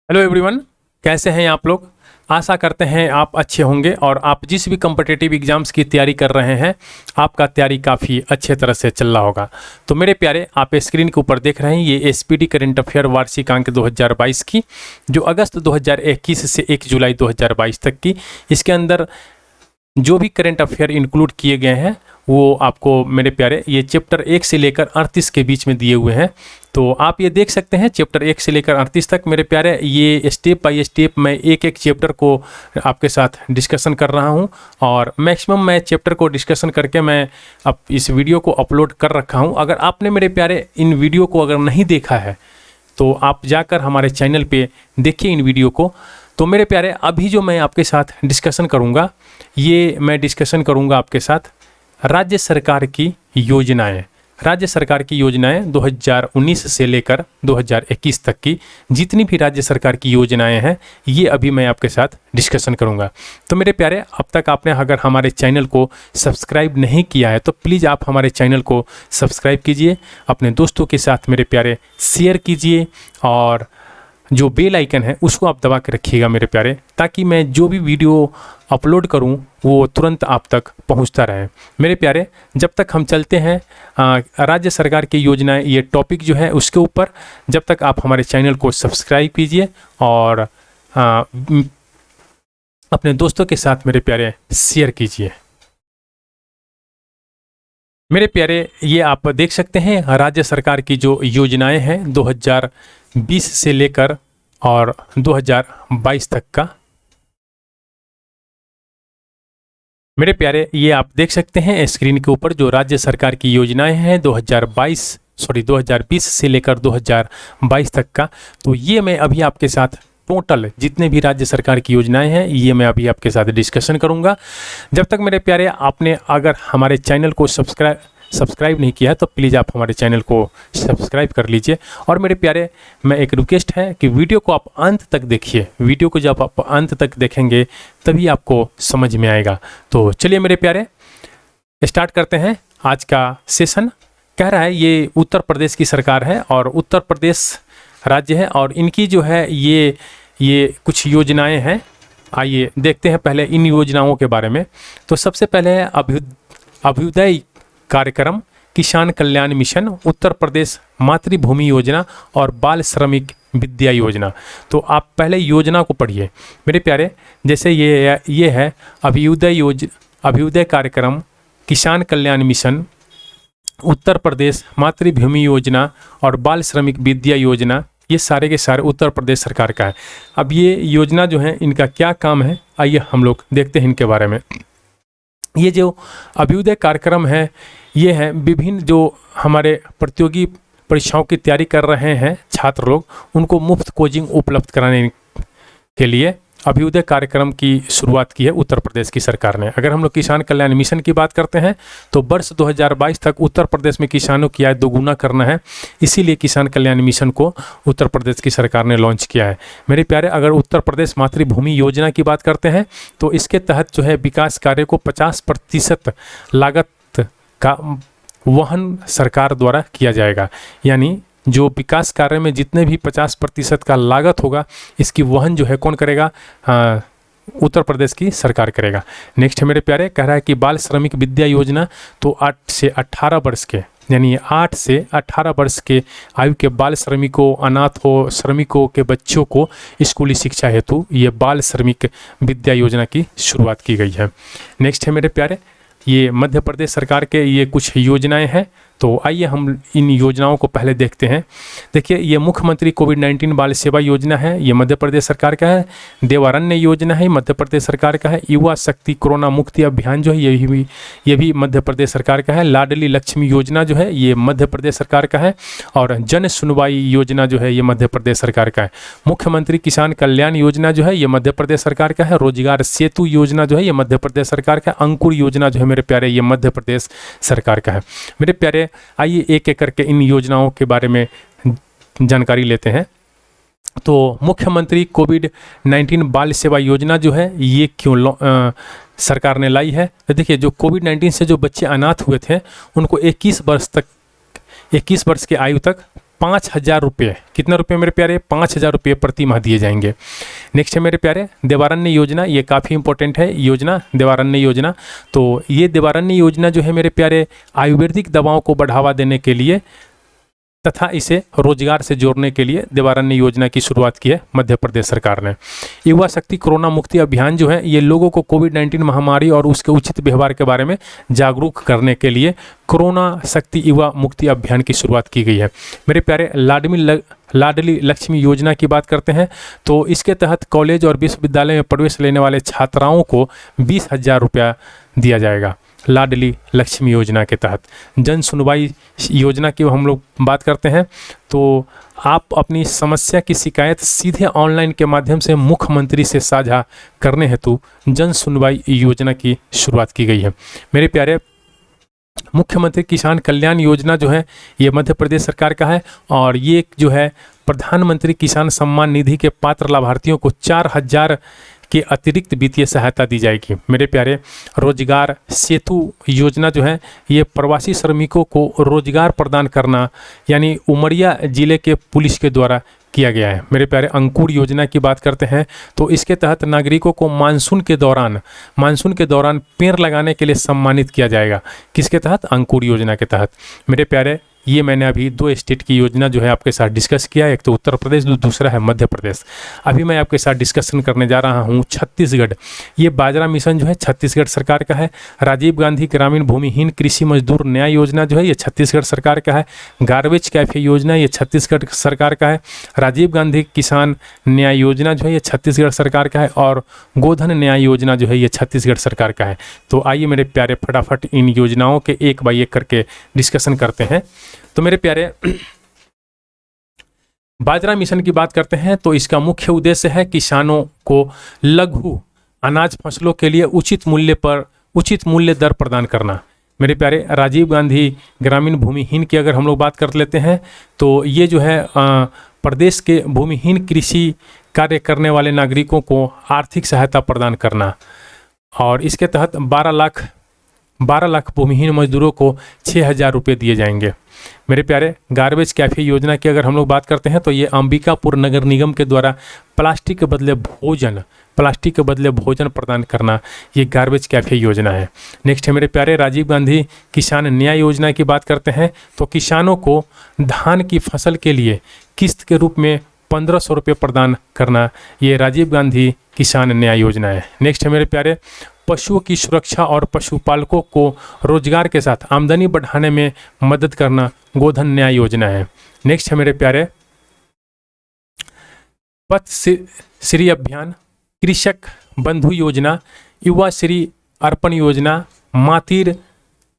Hello everyone, कैसे हैं आप लोग। आशा करते हैं आप अच्छे होंगे और आप जिस भी कम्पिटिटिव एग्जाम्स की तैयारी कर रहे हैं आपका तैयारी काफ़ी अच्छे तरह से चल रहा होगा। तो मेरे प्यारे, आप स्क्रीन के ऊपर देख रहे हैं ये एसपीडी करंट अफेयर वार्षिक अंक 2022 की, जो अगस्त 2021 से 1 जुलाई 2022 तक की। इसके अंदर जो भी करंट अफेयर इंक्लूड किए गए हैं वो आपको मेरे प्यारे ये चैप्टर 1 से लेकर 38 के बीच में दिए हुए हैं। तो आप ये देख सकते हैं चैप्टर 1 से लेकर 38 तक मेरे प्यारे, ये स्टेप बाय स्टेप मैं एक एक चैप्टर को आपके साथ डिस्कशन कर रहा हूं और मैक्सिमम मैं चैप्टर को डिस्कशन करके मैं अब इस वीडियो को अपलोड कर रखा हूं। अगर आपने मेरे प्यारे इन वीडियो को अगर नहीं देखा है तो आप जाकर हमारे चैनल पे देखिए इन वीडियो को। तो मेरे प्यारे, अभी जो मैं आपके साथ डिस्कशन करूँगा ये मैं डिस्कशन करूँगा आपके साथ राज्य सरकार की योजनाएं। राज्य सरकार की योजनाएं 2019 से लेकर 2021 तक की जितनी भी राज्य सरकार की योजनाएं हैं ये अभी मैं आपके साथ डिस्कशन करूंगा। तो मेरे प्यारे, अब तक आपने अगर हमारे चैनल को सब्सक्राइब नहीं किया है तो प्लीज़ आप हमारे चैनल को सब्सक्राइब कीजिए, अपने दोस्तों के साथ मेरे प्यारे शेयर कीजिए और जो बेल आइकन है उसको आप दबा के रखिएगा मेरे प्यारे, ताकि मैं जो भी वीडियो अपलोड करूं वो तुरंत आप तक पहुंचता रहे। मेरे प्यारे, जब तक हम चलते हैं राज्य सरकार की योजनाएं ये टॉपिक जो है उसके ऊपर, जब तक आप हमारे चैनल को सब्सक्राइब कीजिए और अपने दोस्तों के साथ मेरे प्यारे शेयर कीजिए। मेरे प्यारे, ये आप देख सकते हैं राज्य सरकार की जो योजनाएं हैं 2020 से लेकर और 2022 तक का। मेरे प्यारे, ये आप देख सकते हैं स्क्रीन के ऊपर जो राज्य सरकार की योजनाएं हैं 2020 से लेकर 2022 तक का। तो ये मैं अभी आपके साथ टोटल जितने भी राज्य सरकार की योजनाएं हैं ये मैं अभी आपके साथ डिस्कशन करूंगा। जब तक मेरे प्यारे आपने अगर हमारे चैनल को सब्सक्राइब नहीं किया है तो प्लीज़ आप हमारे चैनल को सब्सक्राइब कर लीजिए। और मेरे प्यारे, मैं एक रिक्वेस्ट है कि वीडियो को आप अंत तक देखिए। वीडियो को जब आप अंत तक देखेंगे तभी आपको समझ में आएगा। तो चलिए मेरे प्यारे, स्टार्ट करते हैं आज का सेशन। कह रहा है ये उत्तर प्रदेश की सरकार है और उत्तर प्रदेश राज्य है और इनकी जो है ये कुछ योजनाएं हैं। आइए देखते हैं पहले इन योजनाओं के बारे में। तो सबसे पहले है अभ्युदय कार्यक्रम, किसान कल्याण मिशन, उत्तर प्रदेश मातृभूमि योजना और बाल श्रमिक विद्या योजना। तो आप पहले योजना को पढ़िए मेरे प्यारे। जैसे ये है अभ्युदय कार्यक्रम, किसान कल्याण मिशन, उत्तर प्रदेश मातृभूमि योजना और बाल श्रमिक विद्या योजना, ये सारे के सारे उत्तर प्रदेश सरकार का है। अब ये योजना जो है इनका क्या काम है, आइए हम लोग देखते हैं इनके बारे में। ये जो अभ्युदय कार्यक्रम है ये है विभिन्न जो हमारे प्रतियोगी परीक्षाओं की तैयारी कर रहे हैं छात्र लोग, उनको मुफ्त कोचिंग उपलब्ध कराने के लिए अभ्युदय कार्यक्रम की शुरुआत की है उत्तर प्रदेश की सरकार ने। अगर हम लोग किसान कल्याण मिशन की बात करते हैं तो वर्ष 2022 तक उत्तर प्रदेश में किसानों की आय दोगुना करना है, इसीलिए किसान कल्याण मिशन को उत्तर प्रदेश की सरकार ने लॉन्च किया है। मेरे प्यारे, अगर उत्तर प्रदेश मातृभूमि योजना की बात करते हैं तो इसके तहत जो है विकास कार्य को 50% लागत का वहन सरकार द्वारा किया जाएगा। यानी जो विकास कार्य में जितने भी 50% का लागत होगा इसकी वहन जो है कौन करेगा, उत्तर प्रदेश की सरकार करेगा। नेक्स्ट है मेरे प्यारे, कह रहा है कि बाल श्रमिक विद्या योजना। तो 8 से 18 वर्ष के, यानी 8 से 18 वर्ष के आयु के बाल श्रमिकों, अनाथों, श्रमिकों के बच्चों को स्कूली शिक्षा हेतु ये बाल श्रमिक विद्या योजना की शुरुआत की गई है। नेक्स्ट है मेरे प्यारे, ये मध्य प्रदेश सरकार के ये कुछ योजनाएं हैं। तो आइए हम इन योजनाओं को पहले देखते हैं। देखिए, ये मुख्यमंत्री कोविड-19 बाल सेवा योजना है, ये मध्य प्रदेश सरकार का है। देवारण्य योजना है, मध्य प्रदेश सरकार का है। युवा शक्ति कोरोना मुक्ति अभियान जो है ये भी मध्य प्रदेश सरकार का है। लाडली लक्ष्मी योजना जो है ये मध्य प्रदेश सरकार का है और जन सुनवाई योजना जो है ये मध्य प्रदेश सरकार का है। मुख्यमंत्री किसान कल्याण योजना जो है ये मध्य प्रदेश सरकार का है। रोजगार सेतु योजना जो है ये मध्य प्रदेश सरकार का है। अंकुर योजना जो है मेरे प्यारे ये मध्य प्रदेश सरकार का है। मेरे प्यारे, आइए एक एक करके इन योजनाओं के बारे में जानकारी लेते हैं। तो मुख्यमंत्री कोविड-19 बाल सेवा योजना जो है ये क्यों सरकार ने लाई है। तो देखिए, जो कोविड-19 से जो बच्चे अनाथ हुए थे उनको 21 वर्ष की आयु तक 5,000 रुपये, कितना रुपये मेरे प्यारे, 5,000 रुपये प्रति माह दिए जाएंगे। नेक्स्ट है मेरे प्यारे देवारण्य योजना, ये काफ़ी इंपॉर्टेंट है योजना, देवारण्य योजना। तो ये देवारण्य योजना जो है मेरे प्यारे आयुर्वेदिक दवाओं को बढ़ावा देने के लिए तथा इसे रोजगार से जोड़ने के लिए देवारण्य योजना की शुरुआत की है मध्य प्रदेश सरकार ने। युवा शक्ति कोरोना मुक्ति अभियान जो है ये लोगों को कोविड-19 महामारी और उसके उचित व्यवहार के बारे में जागरूक करने के लिए कोरोना शक्ति युवा मुक्ति अभियान की शुरुआत की गई है। मेरे प्यारे लाडली लक्ष्मी योजना की बात करते हैं तो इसके तहत कॉलेज और विश्वविद्यालय में प्रवेश लेने वाले छात्राओं को 20,000 रुपया दिया जाएगा। लाडली लक्ष्मी योजना के तहत जन सुनवाई योजना की हम लोग बात करते हैं तो आप अपनी समस्या की शिकायत सीधे ऑनलाइन के माध्यम से मुख्यमंत्री से साझा करने हेतु जन सुनवाई योजना की शुरुआत की गई है। मेरे प्यारे मुख्यमंत्री किसान कल्याण योजना जो है ये मध्य प्रदेश सरकार का है और ये जो है प्रधानमंत्री किसान सम्मान निधि के पात्र लाभार्थियों को 4,000 के अतिरिक्त वित्तीय सहायता दी जाएगी। मेरे प्यारे रोजगार सेतु योजना जो है ये प्रवासी श्रमिकों को रोजगार प्रदान करना यानी उमरिया जिले के पुलिस के द्वारा किया गया है। मेरे प्यारे अंकुर योजना की बात करते हैं तो इसके तहत नागरिकों को मानसून के दौरान पेड़ लगाने के लिए सम्मानित किया जाएगा। किसके तहत? अंकुर योजना के तहत। मेरे प्यारे ये मैंने अभी 2 स्टेट की योजना जो है आपके साथ डिस्कस किया, एक तो उत्तर प्रदेश, दूसरा है मध्य प्रदेश। अभी मैं आपके साथ डिस्कशन करने जा रहा हूँ छत्तीसगढ़। ये बाजरा मिशन जो है छत्तीसगढ़ सरकार का है। राजीव गांधी ग्रामीण भूमिहीन कृषि मजदूर न्याय योजना जो है ये छत्तीसगढ़ सरकार का है। गार्बेज कैफे योजना ये छत्तीसगढ़ सरकार का है। राजीव गांधी किसान न्याय योजना जो है ये छत्तीसगढ़ सरकार का है और गोधन न्याय योजना जो है ये छत्तीसगढ़ सरकार का है। तो आइए मेरे प्यारे फटाफट इन योजनाओं के एक बाय एक करके डिस्कशन करते हैं। तो मेरे प्यारे बाजरा मिशन की बात करते हैं तो इसका मुख्य उद्देश्य है किसानों को लघु अनाज फसलों के लिए उचित मूल्य दर प्रदान करना। मेरे प्यारे राजीव गांधी ग्रामीण भूमिहीन की अगर हम लोग बात कर लेते हैं तो ये जो है प्रदेश के भूमिहीन कृषि कार्य करने वाले नागरिकों को आर्थिक सहायता प्रदान करना और इसके तहत 12 लाख भूमिहीन मजदूरों को 6,000 रुपये दिए जाएंगे। मेरे प्यारे गार्बेज कैफे योजना की अगर हम लोग बात करते हैं तो ये अंबिकापुर नगर निगम के द्वारा प्लास्टिक के बदले भोजन प्रदान करना, ये गार्बेज कैफे योजना है। नेक्स्ट है मेरे प्यारे राजीव गांधी किसान न्याय योजना की बात करते हैं तो किसानों को धान की फसल के लिए किस्त के रूप में 1,500 रुपये प्रदान करना, ये राजीव गांधी किसान न्याय योजना है। नेक्स्ट है मेरे प्यारे पशुओं की सुरक्षा और पशुपालकों को रोजगार के साथ आमदनी बढ़ाने में मदद करना, गोधन न्याय योजना है। नेक्स्ट है मेरे प्यारे पथ श्री अभियान, कृषक बंधु योजना, युवा श्री अर्पण योजना, मातृ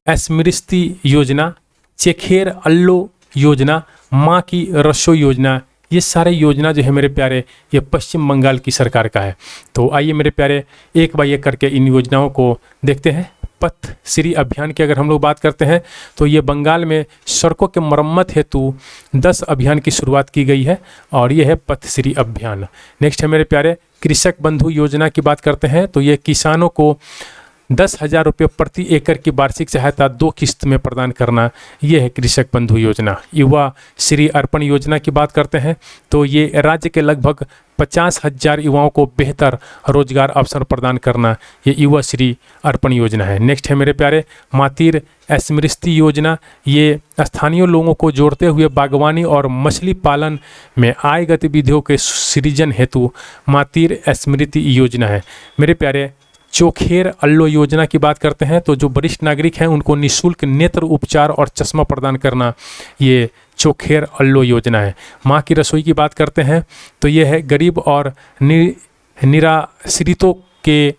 स्मृति योजना, चेखेर अल्लो योजना, माँ की रसोई योजना, ये सारे योजना जो है मेरे प्यारे ये पश्चिम बंगाल की सरकार का है। तो आइए मेरे प्यारे एक बाय एक करके इन योजनाओं को देखते हैं। पथ श्री अभियान की अगर हम लोग बात करते हैं तो ये बंगाल में सड़कों के मरम्मत हेतु 10 अभियान की शुरुआत की गई है और ये है पथ श्री अभियान। नेक्स्ट है मेरे प्यारे कृषक बंधु योजना की बात करते हैं तो ये किसानों को 10,000 रुपये प्रति एकड़ की वार्षिक सहायता 2 किस्त में प्रदान करना, ये है कृषक बंधु योजना। युवा श्री अर्पण योजना की बात करते हैं तो ये राज्य के लगभग 50,000 युवाओं को बेहतर रोजगार अवसर प्रदान करना, ये युवा श्री अर्पण योजना है। नेक्स्ट है मेरे प्यारे मातृ स्मृति योजना, ये स्थानीय लोगों को जोड़ते हुए बागवानी और मछली पालन में आय गतिविधियों के सृजन हेतु मातृ स्मृति योजना है। मेरे प्यारे चोखेर अल्लो योजना की बात करते हैं तो जो वरिष्ठ नागरिक हैं उनको निःशुल्क नेत्र उपचार और चश्मा प्रदान करना, ये चोखेर अल्लो योजना है। माँ की रसोई की बात करते हैं तो ये है गरीब और निराश्रितों के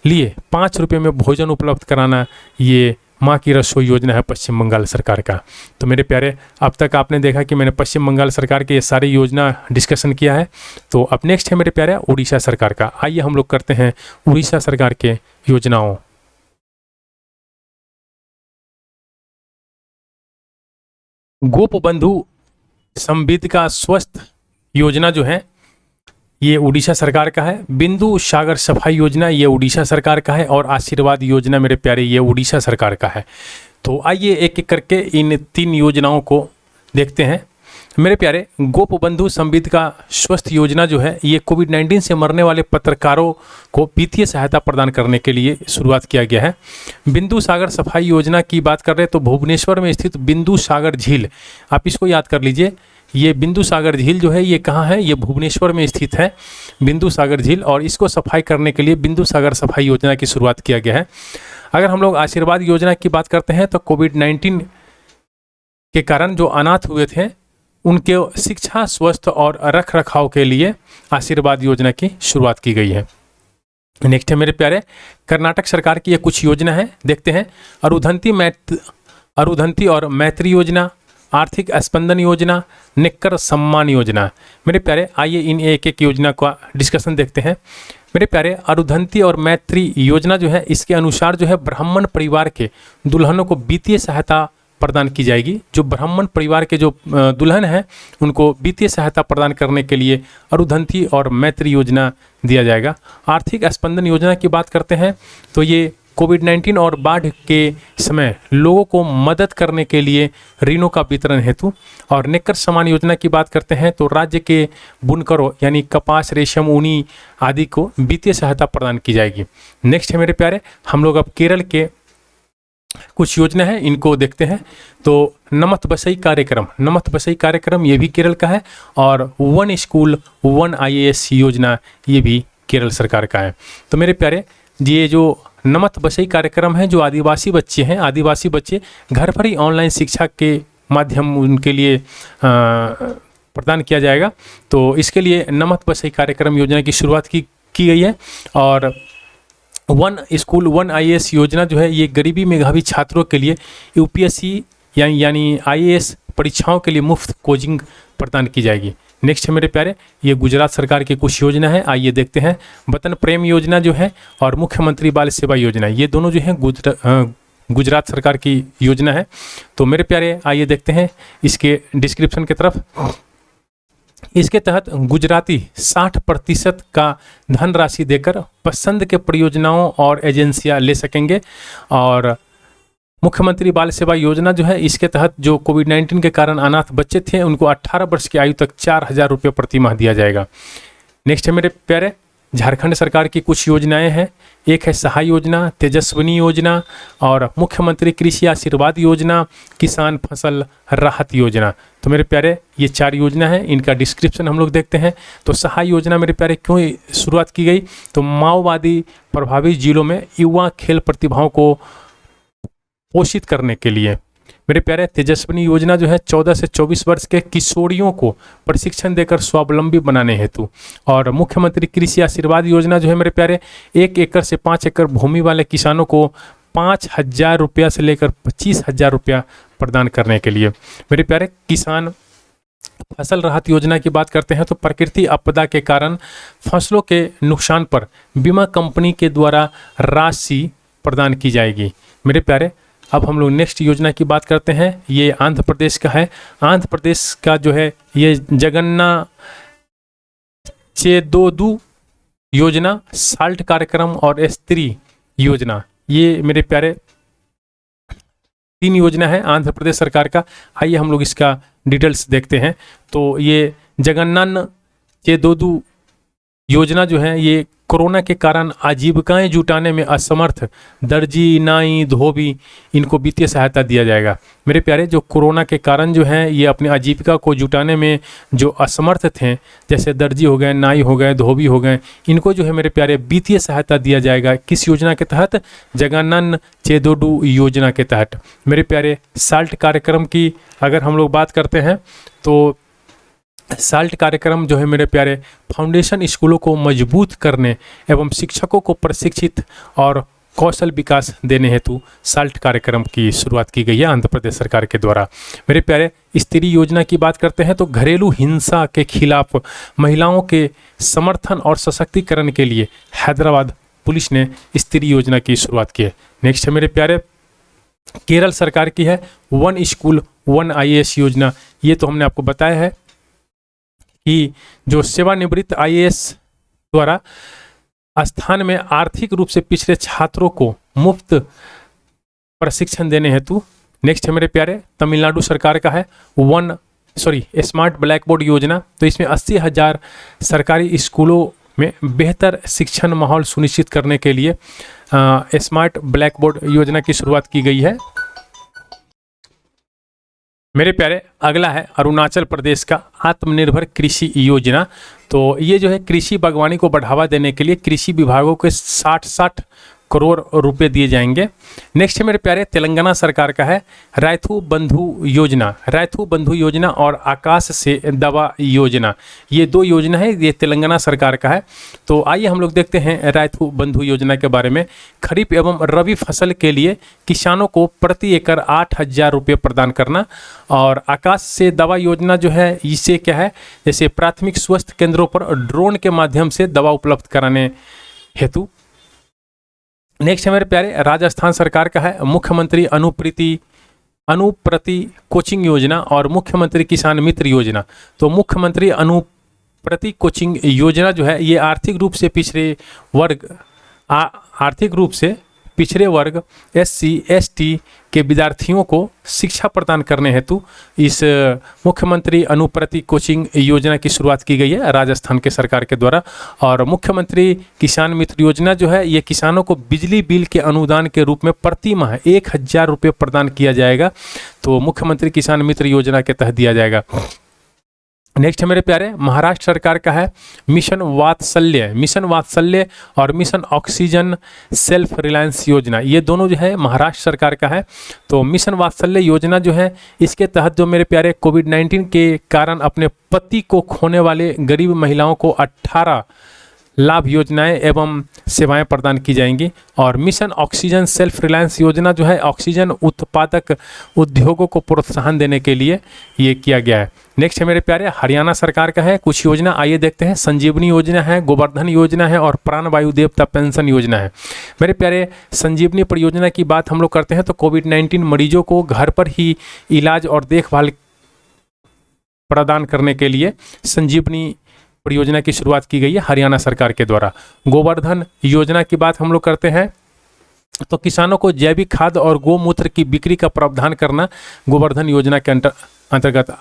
लिए 5 रुपये में भोजन उपलब्ध कराना, ये माँ की रसोई योजना है पश्चिम बंगाल सरकार का। तो मेरे प्यारे अब तक आपने देखा कि मैंने पश्चिम बंगाल सरकार के ये सारी योजना डिस्कशन किया है। तो अब नेक्स्ट है मेरे प्यारे उड़ीसा सरकार का। आइए हम लोग करते हैं उड़ीसा सरकार के योजनाओं। गोप बंधु संविदा स्वस्थ योजना जो है ये उड़ीसा सरकार का है। बिंदु सागर सफाई योजना ये उड़ीसा सरकार का है और आशीर्वाद योजना मेरे प्यारे ये उड़ीसा सरकार का है। तो आइए एक एक करके इन 3 योजनाओं को देखते हैं। मेरे प्यारे, गोपबंधु संविदा स्वस्थ योजना जो है ये कोविड-19 से मरने वाले पत्रकारों को वित्तीय सहायता प्रदान करने के लिए शुरुआत किया गया है। बिंदु सागर सफाई योजना की बात कर रहे हैं तो भुवनेश्वर में स्थित बिंदु सागर झील, आप इसको याद कर लीजिए। ये बिंदु सागर झील जो है ये कहाँ है, ये भुवनेश्वर में स्थित है बिंदु सागर झील, और इसको सफाई करने के लिए बिंदु सागर सफाई योजना की शुरुआत किया गया है। अगर हम लोग आशीर्वाद योजना की बात करते हैं तो कोविड-19 के कारण जो अनाथ हुए थे उनके शिक्षा, स्वास्थ्य और रख रखाव के लिए आशीर्वाद योजना की शुरुआत की गई है। नेक्स्ट है मेरे प्यारे, कर्नाटक सरकार की ये कुछ योजना है, देखते हैं। अरुधंती और मैत्री योजना, आर्थिक स्पंदन योजना, नेक्कर सम्मान योजना। मेरे प्यारे, आइए इन एक एक योजना का डिस्कशन देखते हैं। मेरे प्यारे, अरुधंती और मैत्री योजना जो है इसके अनुसार जो है ब्राह्मण परिवार के दुल्हनों को वित्तीय सहायता प्रदान की जाएगी। जो ब्राह्मण परिवार के जो दुल्हन हैं उनको वित्तीय सहायता प्रदान करने के लिए अरुधंती और मैत्री योजना दिया जाएगा। आर्थिक स्पंदन योजना की बात करते हैं तो ये कोविड-19 और बाढ़ के समय लोगों को मदद करने के लिए ऋणों का वितरण हेतु। और नेक्कर सम्मान योजना की बात करते हैं तो राज्य के बुनकरों यानी कपास, रेशम, ऊनी आदि को वित्तीय सहायता प्रदान की जाएगी। नेक्स्ट है मेरे प्यारे, हम लोग अब केरल के कुछ योजना है इनको देखते हैं। तो नमत बसई कार्यक्रम ये भी केरल का है, और वन स्कूल वन IAS योजना ये भी केरल सरकार का है। तो मेरे प्यारे, ये जो नमत बसई कार्यक्रम है, जो आदिवासी बच्चे हैं, आदिवासी बच्चे घर पर ही ऑनलाइन शिक्षा के माध्यम उनके लिए प्रदान किया जाएगा। तो इसके लिए नमत बसई कार्यक्रम योजना की शुरुआत की गई है। और वन स्कूल वन IAS योजना जो है ये गरीबी मेधावी छात्रों के लिए UPSC यानी IAS परीक्षाओं के लिए मुफ्त कोचिंग प्रदान की जाएगी। नेक्स्ट है मेरे प्यारे, ये गुजरात सरकार की कुछ योजना है, आइए देखते हैं। वतन प्रेम योजना जो है और मुख्यमंत्री बाल सेवा योजना, ये दोनों जो हैं गुजरात सरकार की योजना है। तो मेरे प्यारे, आइए देखते हैं इसके डिस्क्रिप्शन की तरफ। इसके तहत गुजराती 60% का धनराशि देकर पसंद के परियोजनाओं और एजेंसियां ले सकेंगे। और मुख्यमंत्री बाल सेवा योजना जो है इसके तहत जो कोविड-19 के कारण अनाथ बच्चे थे उनको 18 वर्ष की आयु तक 4,000 रुपये प्रति माह दिया जाएगा। नेक्स्ट है मेरे प्यारे, झारखंड सरकार की कुछ योजनाएं हैं। एक है सहाय योजना, तेजस्विनी योजना और मुख्यमंत्री कृषि आशीर्वाद योजना, किसान फसल राहत योजना। तो मेरे प्यारे, ये 4 योजना है, इनका डिस्क्रिप्शन हम लोग देखते हैं। तो सहाय योजना मेरे प्यारे क्यों शुरुआत की गई, तो माओवादी प्रभावित जिलों में युवा खेल प्रतिभाओं को पोषित करने के लिए। मेरे प्यारे, तेजस्विनी योजना जो है 14 से 24 वर्ष के किशोरियों को प्रशिक्षण देकर स्वावलंबी बनाने हेतु। और मुख्यमंत्री कृषि आशीर्वाद योजना जो है मेरे प्यारे 1 एकड़ से 5 एकड़ भूमि वाले किसानों को 5,000 रुपया से लेकर 25,000 रुपया प्रदान करने के लिए। मेरे प्यारे, किसान फसल राहत योजना की बात करते हैं तो प्रकृति आपदा के कारण फसलों के नुकसान पर बीमा कंपनी के द्वारा राशि प्रदान की जाएगी। मेरे प्यारे, अब हम लोग नेक्स्ट योजना की बात करते हैं। ये आंध्र प्रदेश का है। आंध्र प्रदेश का जो है ये जगन्ना चेदोदू योजना, साल्ट कार्यक्रम और स्त्री योजना, ये मेरे प्यारे 3 योजना है आंध्र प्रदेश सरकार का। आइए हम लोग इसका डिटेल्स देखते हैं। तो ये जगन्नान चेदोदू योजना जो है ये कोरोना के कारण आजीविकाएं जुटाने में असमर्थ दर्जी, नाई, धोबी, इनको वित्तीय सहायता दिया जाएगा। मेरे प्यारे, जो कोरोना के कारण जो है ये अपनी आजीविका को जुटाने में जो असमर्थ थे, जैसे दर्जी हो गए, नाई हो गए, धोबी हो गए, इनको जो है मेरे प्यारे वित्तीय सहायता दिया जाएगा। किस योजना के तहत, जगन्नान चेदोडू योजना के तहत। मेरे प्यारे, साल्ट कार्यक्रम की अगर हम लोग बात करते हैं तो साल्ट कार्यक्रम जो है मेरे प्यारे फाउंडेशन स्कूलों को मजबूत करने एवं शिक्षकों को प्रशिक्षित और कौशल विकास देने हेतु साल्ट कार्यक्रम की शुरुआत की गई है आंध्र प्रदेश सरकार के द्वारा। मेरे प्यारे, स्त्री योजना की बात करते हैं तो घरेलू हिंसा के खिलाफ महिलाओं के समर्थन और सशक्तिकरण के लिए हैदराबाद पुलिस ने स्त्री योजना की शुरुआत की है। नेक्स्ट है मेरे प्यारे, केरल सरकार की है वन स्कूल वन IAS योजना। ये तो हमने आपको बताया है कि जो सेवानिवृत्त IAS द्वारा स्थान में आर्थिक रूप से पिछड़े छात्रों को मुफ्त प्रशिक्षण देने हेतु। नेक्स्ट है मेरे प्यारे, तमिलनाडु सरकार का है वन स्मार्ट ब्लैक बोर्ड योजना, तो इसमें 80,000 सरकारी स्कूलों में बेहतर शिक्षण माहौल सुनिश्चित करने के लिए स्मार्ट ब्लैक बोर्ड योजना की शुरुआत की गई है। मेरे प्यारे, अगला है अरुणाचल प्रदेश का आत्मनिर्भर कृषि योजना। तो ये जो है कृषि बागवानी को बढ़ावा देने के लिए कृषि विभागों के 60 करोड़ रुपए दिए जाएंगे। नेक्स्ट है मेरे प्यारे तेलंगाना सरकार का है रायथू बंधु योजना। रायथू बंधु योजना और आकाश से दवा योजना, ये दो योजना है, ये तेलंगाना सरकार का है। तो आइए हम लोग देखते हैं रायथू बंधु योजना के बारे में। खरीफ एवं रबी फसल के लिए किसानों को प्रति एकड़ 8,000 रुपये प्रदान करना। और आकाश से दवा योजना जो है इससे क्या है, जैसे प्राथमिक स्वास्थ्य केंद्रों पर ड्रोन के माध्यम से दवा उपलब्ध कराने हेतु। नेक्स्ट है मेरे प्यारे राजस्थान सरकार का है मुख्यमंत्री अनुप्रति कोचिंग योजना और मुख्यमंत्री किसान मित्र योजना। तो मुख्यमंत्री अनुप्रति कोचिंग योजना जो है ये आर्थिक रूप से पिछड़े वर्ग SC ST के विद्यार्थियों को शिक्षा प्रदान करने हेतु इस मुख्यमंत्री अनुप्रति कोचिंग योजना की शुरुआत की गई है राजस्थान के सरकार के द्वारा। और मुख्यमंत्री किसान मित्र योजना जो है ये किसानों को बिजली बिल के अनुदान के रूप में प्रति माह 1,000 रुपये प्रदान किया जाएगा। तो मुख्यमंत्री किसान मित्र योजना के तहत दिया जाएगा। नेक्स्ट है मेरे प्यारे महाराष्ट्र सरकार का है मिशन वात्सल्य और मिशन ऑक्सीजन सेल्फ रिलायंस योजना। ये दोनों जो है महाराष्ट्र सरकार का है। तो मिशन वात्सल्य योजना जो है इसके तहत जो मेरे प्यारे कोविड-19 के कारण अपने पति को खोने वाले गरीब महिलाओं को 18 लाभ योजनाएं एवं सेवाएं प्रदान की जाएंगी। और मिशन ऑक्सीजन सेल्फ रिलायंस योजना जो है ऑक्सीजन उत्पादक उद्योगों को प्रोत्साहन देने के लिए ये किया गया है। नेक्स्ट है मेरे प्यारे हरियाणा सरकार का है कुछ योजना, आइए देखते हैं। संजीवनी योजना है, गोवर्धन योजना है और प्राण वायु देवता पेंशन योजना है। मेरे प्यारे संजीवनी परियोजना की बात हम लोग करते हैं तो कोविड-19 मरीजों को घर पर ही इलाज और देखभाल प्रदान करने के लिए संजीवनी परियोजना की शुरुआत की गई है हरियाणा सरकार के द्वारा। गोवर्धन योजना की बात हम लोग करते हैं तो किसानों को जैविक खाद और गोमूत्र की बिक्री का प्रावधान करना गोवर्धन योजना के अंतर्गत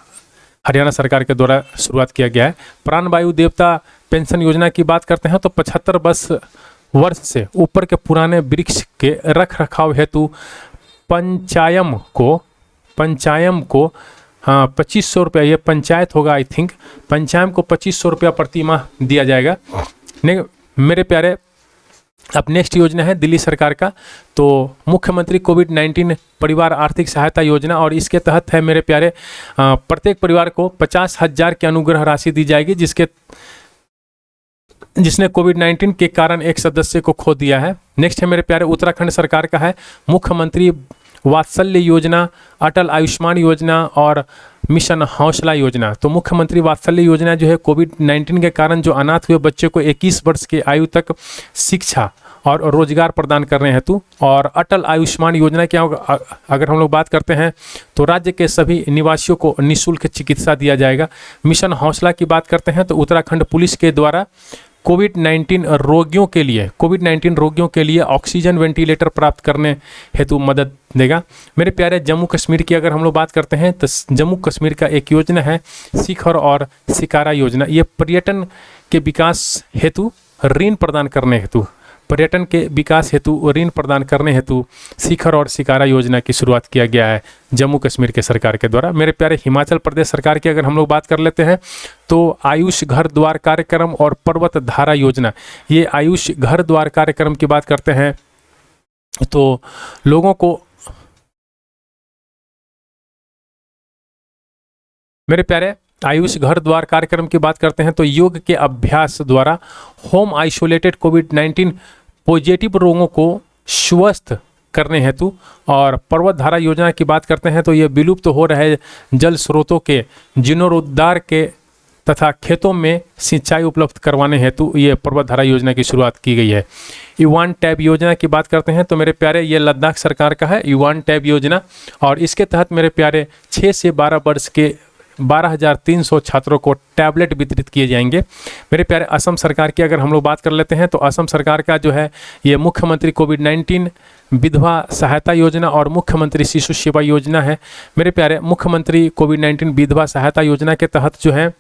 हरियाणा सरकार के द्वारा शुरुआत किया गया है। प्राण वायु देवता पेंशन योजना की बात करते हैं तो 75 वर्ष से ऊपर के पुराने वृक्ष के रख रखाव हेतु पंचायम को 2500 रुपया, ये पंचायत होगा आई थिंक, पंचायत को 2500 रुपया प्रति माह दिया जाएगा। मेरे प्यारे अब नेक्स्ट योजना है दिल्ली सरकार का तो मुख्यमंत्री कोविड-19 परिवार आर्थिक सहायता योजना। और इसके तहत है मेरे प्यारे प्रत्येक परिवार को 50,000 की अनुग्रह राशि दी जाएगी जिसने कोविड-19 के कारण एक सदस्य को खो दिया है। नेक्स्ट है मेरे प्यारे उत्तराखंड सरकार का है मुख्यमंत्री वात्सल्य योजना, अटल आयुष्मान योजना और मिशन हौसला योजना। तो मुख्यमंत्री वात्सल्य योजना जो है कोविड-19 के कारण जो अनाथ हुए बच्चे को 21 वर्ष की आयु तक शिक्षा और रोजगार प्रदान करने हेतु। और अटल आयुष्मान योजना क्या होगा, अगर हम लोग बात करते हैं तो राज्य के सभी निवासियों को निःशुल्क चिकित्सा दिया जाएगा। मिशन हौसला की बात करते हैं तो उत्तराखंड पुलिस के द्वारा कोविड-19 रोगियों के लिए ऑक्सीजन वेंटिलेटर प्राप्त करने हेतु मदद देगा। मेरे प्यारे जम्मू कश्मीर की अगर हम लोग बात करते हैं तो जम्मू कश्मीर का एक योजना है शिखर और शिकारा योजना। ये पर्यटन के विकास हेतु ऋण प्रदान करने हेतु शिखर और शिकारा योजना की शुरुआत किया गया है जम्मू कश्मीर के सरकार के द्वारा। मेरे प्यारे हिमाचल प्रदेश सरकार की अगर हम लोग बात कर लेते हैं तो आयुष घर द्वार कार्यक्रम और पर्वत धारा योजना। ये आयुष घर द्वार कार्यक्रम की बात करते हैं तो लोगों को, मेरे प्यारे आयुष घर द्वार कार्यक्रम की बात करते हैं तो योग के अभ्यास द्वारा होम आइसोलेटेड कोविड-19 पॉजिटिव रोगों को स्वस्थ करने हेतु। और पर्वत धारा योजना की बात करते हैं तो ये विलुप्त हो रहे जल स्रोतों के जीर्णोद्धार के तथा खेतों में सिंचाई उपलब्ध करवाने हेतु ये पर्वत धारा योजना की शुरुआत की गई है। युवान टैब योजना की बात करते हैं तो मेरे प्यारे ये लद्दाख सरकार का है युवान टैब योजना। और इसके तहत मेरे प्यारे 6 से 12 वर्ष के 12,300 छात्रों को टैबलेट वितरित किए जाएंगे। मेरे प्यारे असम सरकार की अगर हम लोग बात कर लेते हैं तो असम सरकार का जो है ये मुख्यमंत्री कोविड-19 विधवा सहायता योजना और मुख्यमंत्री शिशु सेवा योजना है। मेरे प्यारे मुख्यमंत्री कोविड-19 विधवा सहायता योजना के तहत जो है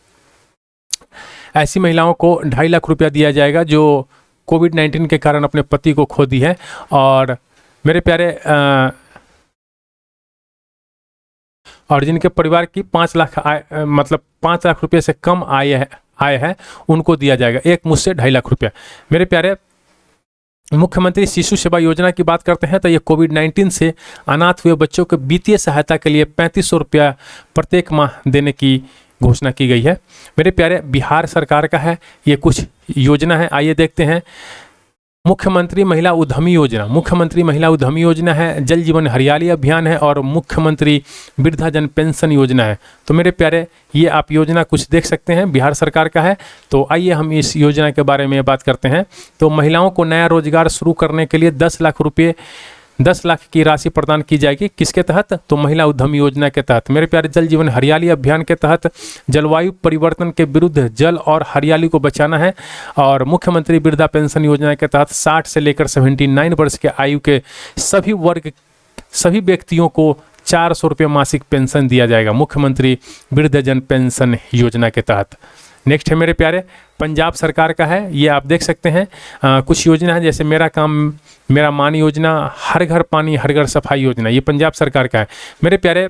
ऐसी महिलाओं को 2.5 लाख रुपया दिया जाएगा जो कोविड-19 के कारण अपने पति को खो दी है। और मेरे प्यारे और जिनके परिवार की 5 लाख आय मतलब 5 लाख रुपये से कम आय है उनको दिया जाएगा एक मुश्त 2.5 लाख रुपया। मेरे प्यारे मुख्यमंत्री शिशु सेवा योजना की बात करते हैं तो ये कोविड-19 से अनाथ हुए बच्चों को वित्तीय सहायता के लिए 3500 रुपया प्रत्येक माह देने की घोषणा की गई है। मेरे प्यारे बिहार सरकार का है ये कुछ योजना है, आइए देखते हैं। मुख्यमंत्री महिला उद्यमी योजना, मुख्यमंत्री महिला उद्यमी योजना है, जल जीवन हरियाली अभियान है और मुख्यमंत्री वृद्धाजन पेंशन योजना है। तो मेरे प्यारे ये आप योजना कुछ देख सकते हैं बिहार सरकार का है। तो आइए हम इस योजना के बारे में बात करते हैं। तो महिलाओं को नया रोजगार शुरू करने के लिए 10 लाख की राशि प्रदान की जाएगी। किसके तहत? तो महिला उद्यमी योजना के तहत। मेरे प्यारे जल जीवन हरियाली अभियान के तहत जलवायु परिवर्तन के विरुद्ध जल और हरियाली को बचाना है। और मुख्यमंत्री वृद्धा पेंशन योजना के तहत 60 से लेकर 79 वर्ष के आयु के सभी व्यक्तियों को 400 रुपये मासिक पेंशन दिया जाएगा मुख्यमंत्री वृद्धजन पेंशन योजना के तहत। नेक्स्ट है मेरे प्यारे पंजाब सरकार का है, ये आप देख सकते हैं कुछ योजना है जैसे मेरा काम मेरा मान योजना, हर घर पानी हर घर सफाई योजना, ये पंजाब सरकार का है। मेरे प्यारे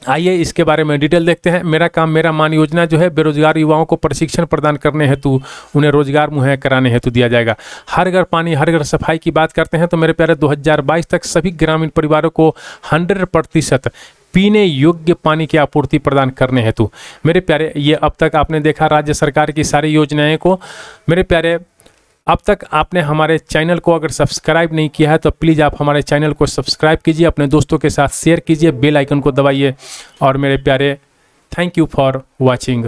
आइए इसके बारे में डिटेल देखते हैं। मेरा काम मेरा मान योजना जो है बेरोजगार युवाओं को प्रशिक्षण प्रदान करने हेतु उन्हें रोजगार मुहैया कराने हेतु दिया जाएगा। हर घर पानी हर घर सफाई की बात करते हैं तो मेरे प्यारे 2022 तक सभी ग्रामीण परिवारों को 100% पीने योग्य पानी की आपूर्ति प्रदान करने हेतु। मेरे प्यारे ये अब तक आपने देखा राज्य सरकार की सारी योजनाएं को। मेरे प्यारे अब तक आपने हमारे चैनल को अगर सब्सक्राइब नहीं किया है तो प्लीज़ आप हमारे चैनल को सब्सक्राइब कीजिए, अपने दोस्तों के साथ शेयर कीजिए, बेल आइकन को दबाइए। और मेरे प्यारे थैंक यू फॉर वॉचिंग।